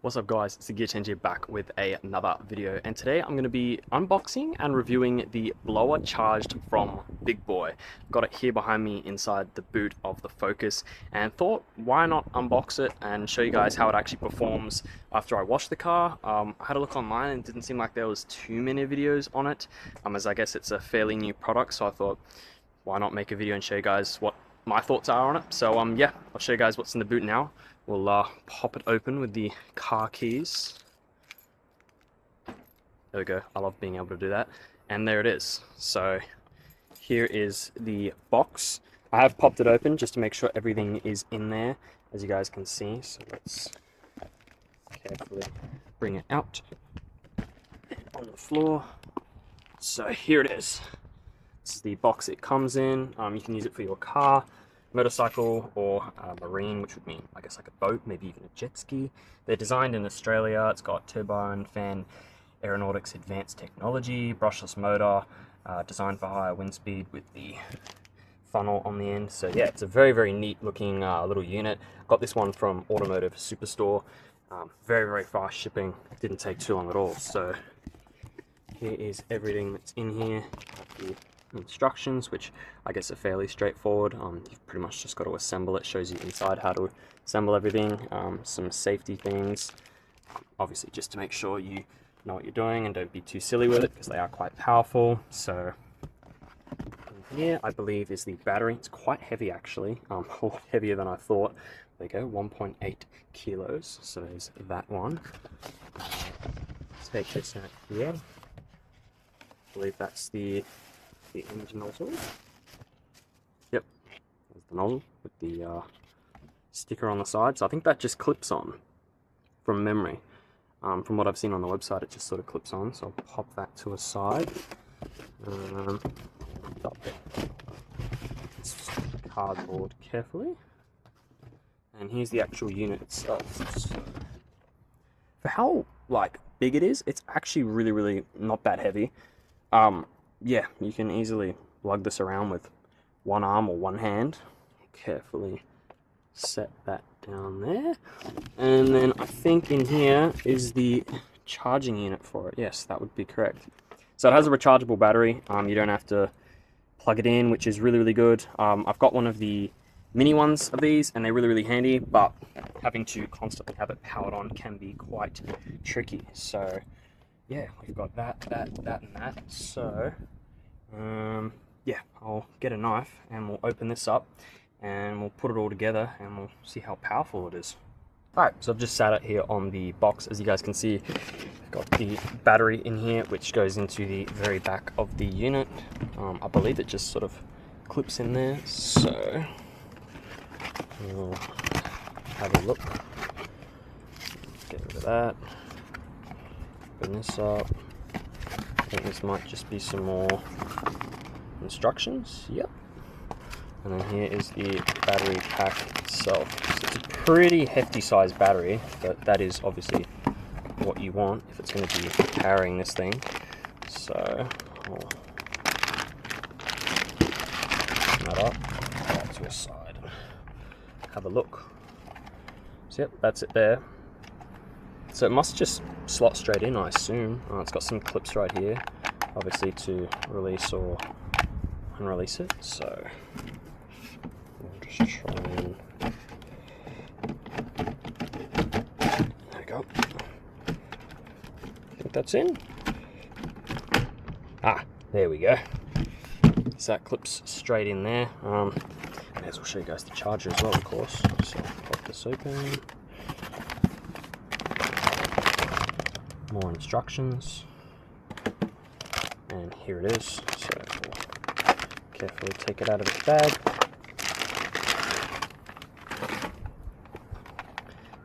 What's up guys, it's TheGearChange here back with another video, and today I'm going to be unboxing and reviewing the Blowr charged from BigBoi. Got it here behind me inside the boot of the Focus and thought why not unbox it and show you guys how it actually performs after I wash the car. I had a look online and it didn't seem like there was too many videos on it, as I guess it's a fairly new product, so I thought why not make a video and show you guys what my thoughts are on it. So yeah, I'll show you guys what's in the boot now. We'll pop it open with the car keys. There we go. I love being able to do that. And there it is. So here is the box. I have popped it open just to make sure everything is in there, as you guys can see. So let's carefully bring it out on the floor. So here it is. This is the box it comes in. You can use it for your car, motorcycle, or marine, which would mean I guess like a boat, maybe even a jet ski. They're designed in Australia. It's got turbine fan aeronautics advanced technology, brushless motor, designed for higher wind speed with the funnel on the end. So yeah, it's a very neat looking little unit. Got this one from Automotive Superstore. Very fast shipping, didn't take too long at all. So here is everything that's in here. The instructions, which I guess are fairly straightforward. You've pretty much just got to assemble it. Shows you inside how to assemble everything. Some safety things, obviously just to make sure you know what you're doing and don't be too silly with it, because they are quite powerful. So in here I believe is the battery. It's quite heavy actually, a lot heavier than I thought. There you go, 1.8 kilos. So there's that one. Let's take this out here. I believe that's the image nozzle. Yep, there's the nozzle with the sticker on the side. So I think that just clips on from memory. From what I've seen on the website, it just sort of clips on. So I'll pop that to a side. It's cardboard carefully. And here's the actual unit itself. So for how like big it is, it's actually really not that heavy. Yeah, you can easily lug this around with one arm or one hand. Carefully set that down there. And then I think in here is the charging unit for it. Yes, that would be correct. So it has a rechargeable battery. You don't have to plug it in, which is really good. I've got one of the mini ones of these and they're really handy, but having to constantly have it powered on can be quite tricky. So yeah, we've got that and that. So yeah, I'll get a knife and we'll open this up and we'll put it all together and we'll see how powerful it is. Alright, so I've just sat it here on the box. As you guys can see, I've got the battery in here, which goes into the very back of the unit. I believe it just sort of clips in there. So we'll have a look. Get rid of that. Open this up. I think this might just be some more instructions. Yep. And then here is the battery pack itself. So it's a pretty hefty size battery, but that is obviously what you want if it's going to be carrying this thing. So I'll open that up, put that to a side, have a look. So yep, that's it there. So it must just slot straight in, I assume. It's got some clips right here, obviously to release or unrelease it. So we'll just try and... There we go. I think that's in. Ah, there we go. So that clips straight in there. May as well show you guys the charger as well, of course. So pop this open. More instructions, and here it is. So we'll carefully take it out of its bag,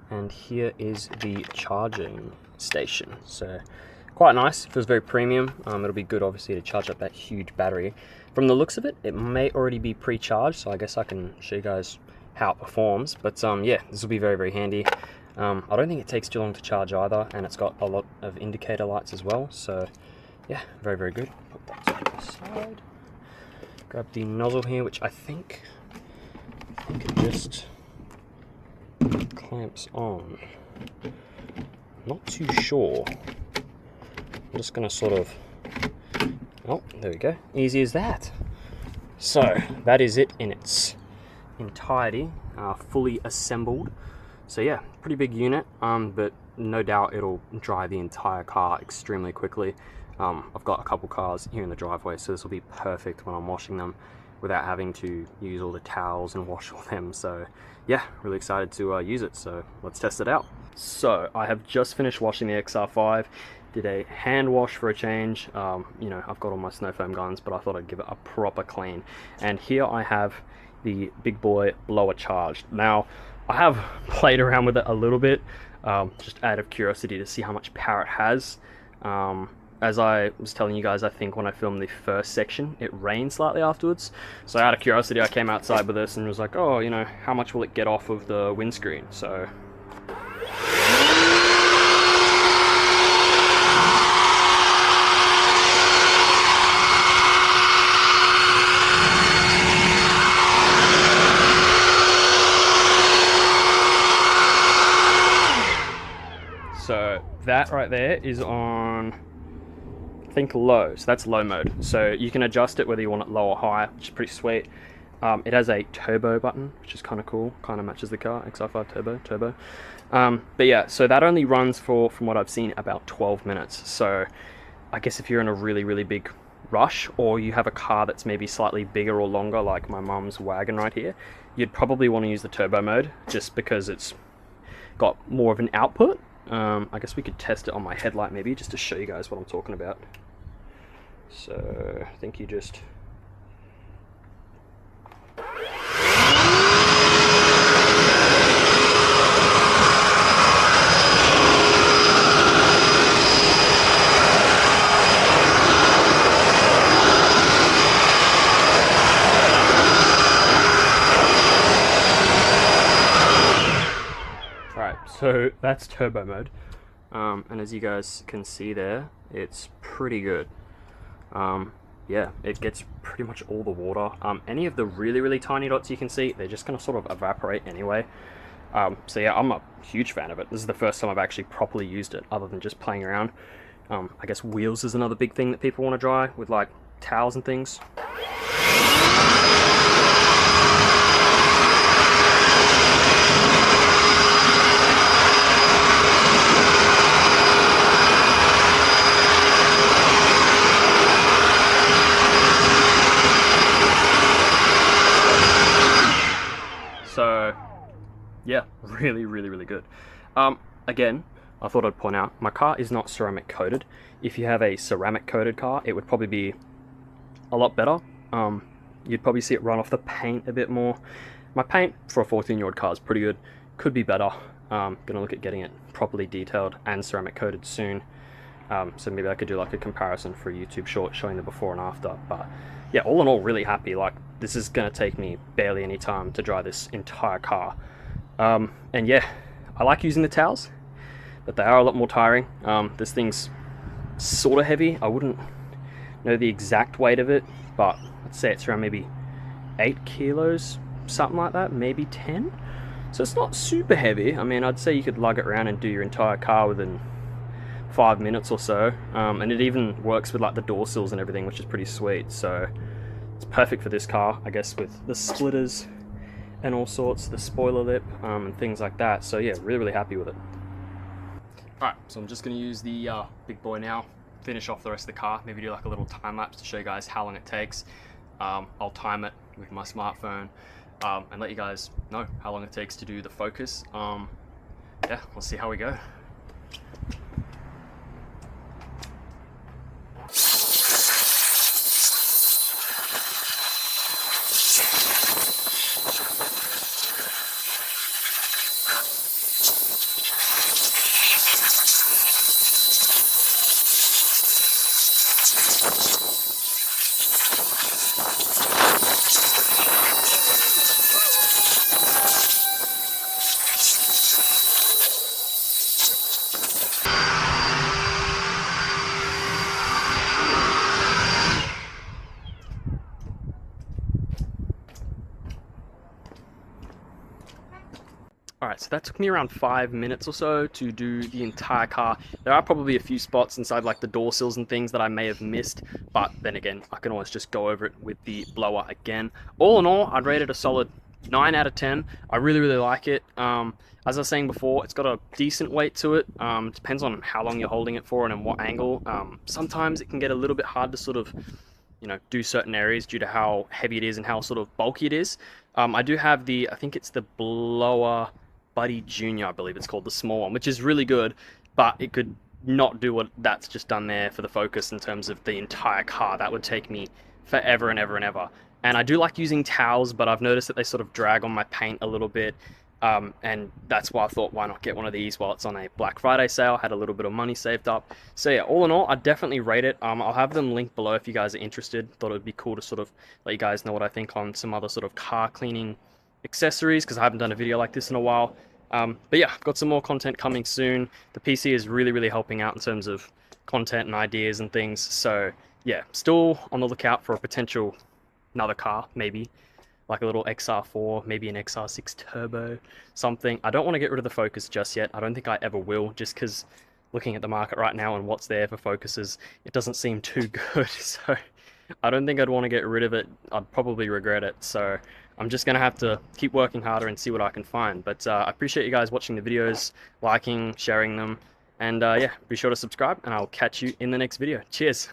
and here is the charging station. So quite nice, feels very premium. It'll be good obviously to charge up that huge battery. From the looks of it, it may already be pre-charged, so I guess I can show you guys how it performs. But yeah, this will be very handy. I don't think it takes too long to charge either, and it's got a lot of indicator lights as well. So yeah, very good. Put that to the side. Grab the nozzle here, which I think it just clamps on. not too sure. I'm just going to sort of, oh, there we go, easy as that. So that is it in its entirety, fully assembled. So yeah, pretty big unit, but no doubt it'll dry the entire car extremely quickly. I've got a couple cars here in the driveway, so this will be perfect when I'm washing them without having to use all the towels and wash all them. So yeah, really excited to use it, so let's test it out. So I have just finished washing the XR5, did a hand wash for a change. You know, I've got all my snow foam guns, but I thought I'd give it a proper clean. And here I have the BigBoi Blowr charged. Now, I have played around with it a little bit, just out of curiosity to see how much power it has. As I was telling you guys, I think when I filmed the first section, it rained slightly afterwards. So out of curiosity, I came outside with this and was like, oh, you know, how much will it get off of the windscreen? So that right there is on, I think, low, so that's low mode. So you can adjust it whether you want it low or high, which is pretty sweet. It has a turbo button, which is kind of cool, kind of matches the car, XR5 turbo. But yeah, so that only runs for, from what I've seen, about 12 minutes. So I guess if you're in a really, really big rush, or you have a car that's maybe slightly bigger or longer, like my mum's wagon right here, you'd probably want to use the turbo mode, just because it's got more of an output. I guess we could test it on my headlight maybe, just to show you guys what I'm talking about. So I think you just... So that's turbo mode, and as you guys can see there, it's pretty good. Yeah, it gets pretty much all the water. Any of the really, really tiny dots you can see, they're just going to sort of evaporate anyway. So yeah, I'm a huge fan of it. This is the first time I've actually properly used it, other than just playing around. I guess wheels is another big thing that people want to dry, with like towels and things. So yeah, really, really, really good. Again, I thought I'd point out, my car is not ceramic coated. If you have a ceramic coated car, it would probably be a lot better. You'd probably see it run off the paint a bit more. My paint for a 14-year-old car is pretty good. Could be better. Gonna look at getting it properly detailed and ceramic coated soon. So maybe I could do like a comparison for a YouTube short showing the before and after. But yeah, all in all, really happy. Like, this is gonna take me barely any time to dry this entire car. And yeah, I like using the towels, but they are a lot more tiring. This thing's sort of heavy. I wouldn't know the exact weight of it, but I'd say it's around maybe 8 kilos, something like that, maybe 10. So it's not super heavy. I mean, I'd say you could lug it around and do your entire car within 5 minutes or so. And it even works with like the door sills and everything, which is pretty sweet. So it's perfect for this car, I guess, with the splitters and all sorts, the spoiler lip, and things like that. So yeah, really, really happy with it. Alright, so I'm just going to use the BigBoi now, finish off the rest of the car, maybe do like a little time lapse to show you guys how long it takes. I'll time it with my smartphone, and let you guys know how long it takes to do the focus. Yeah, we'll see how we go. Alright, so that took me around 5 minutes or so to do the entire car. There are probably a few spots inside like the door sills and things that I may have missed, but then again, I can always just go over it with the blower again. All in all, I'd rate it a solid 9 out of 10. I really, really like it. As I was saying before, it's got a decent weight to it. Depends on how long you're holding it for and in what angle. Sometimes it can get a little bit hard to sort of, do certain areas due to how heavy it is and how sort of bulky it is. I do have I think it's the Blowr Buddy Junior, I believe it's called, the small one, which is really good, but it could not do what that's just done there for the Focus in terms of the entire car. That would take me forever and ever and ever. And I do like using towels, but I've noticed that they sort of drag on my paint a little bit. And that's why I thought, why not get one of these while it's on a Black Friday sale. Had a little bit of money saved up. So yeah, all in all, I'd definitely rate it. I'll have them linked below if you guys are interested. Thought it would be cool to sort of let you guys know what I think on some other sort of car cleaning accessories, because I haven't done a video like this in a while. But yeah, I've got some more content coming soon. The PC is really, really helping out in terms of content and ideas and things. So yeah, still on the lookout for a potential another car, maybe like a little XR4, maybe an XR6 Turbo, something. I don't want to get rid of the Focus just yet. I don't think I ever will, just because looking at the market right now and what's there for Focuses, it doesn't seem too good. So I don't think I'd want to get rid of it. I'd probably regret it. So I'm just going to have to keep working harder and see what I can find. But I appreciate you guys watching the videos, liking, sharing them. And yeah, be sure to subscribe, and I'll catch you in the next video. Cheers.